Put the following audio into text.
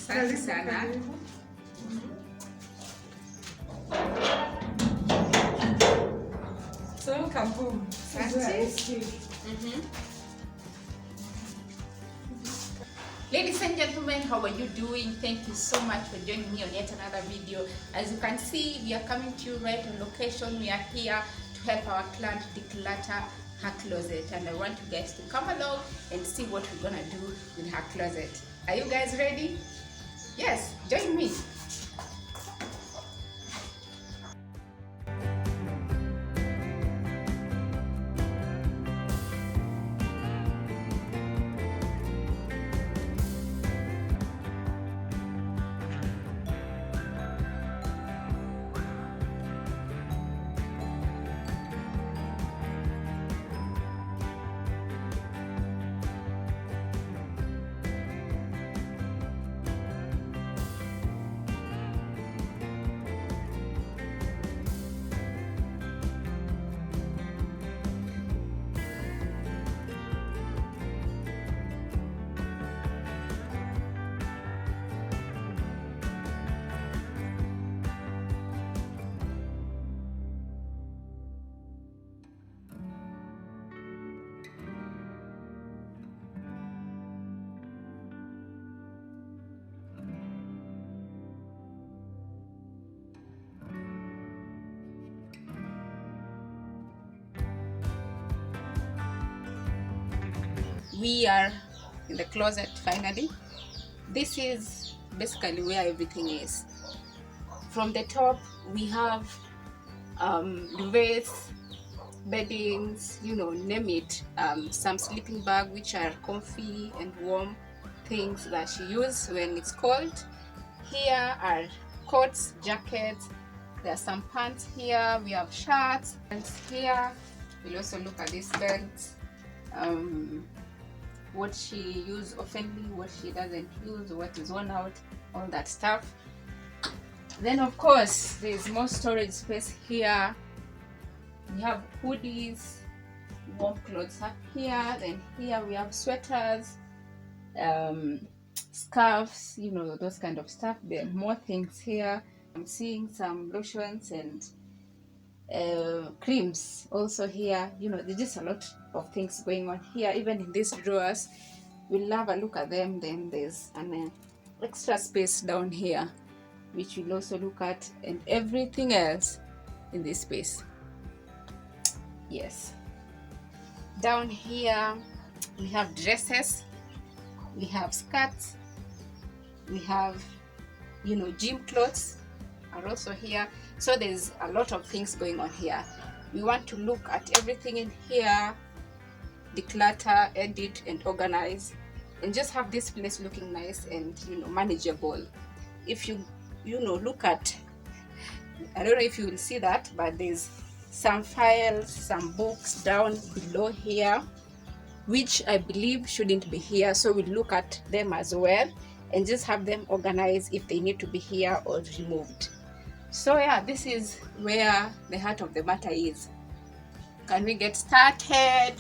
Asante sana. So kaboom. Asante. Ladies and gentlemen, how are you doing? Thank you so much for joining me on yet another video. As you can see, we are coming to you right on location. We are here to help our client declutter her closet, and I want you guys to come along and see what we're gonna do with her closet. Are you guys ready? Yes, join me. We are in the closet finally. This is basically where everything is. From the top we have duvets, beddings, you know, name it, some sleeping bag which are comfy and warm things that she uses when it's cold. Here are coats, jackets, there are some pants here, we have shirts, and here we'll also look at this belt, what she uses oftenly, what she doesn't use, what is worn out, all that stuff. Then of course there's more storage space here. We have hoodies, warm clothes up here. Then here we have sweaters, scarves, you know, those kind of stuff. There are more things here. I'm seeing some lotions and creams also here. You know, there's just a lot of things going on here. Even in these drawers, we'll have a look at them. Then there's an extra space down here which we'll also look at, and everything else in this space. Yes, down here we have dresses, we have skirts, we have, you know, gym clothes are also here. So there's a lot of things going on here. We want to look at everything in here, declutter, edit and organize, and just have this place looking nice and, you know, manageable. If you know, look at, I don't know if you will see that, but there's some files, some books down below here which I believe shouldn't be here, so we'll look at them as well and just have them organized if they need to be here or removed. So yeah, this is where the heart of the matter is. Can we get started?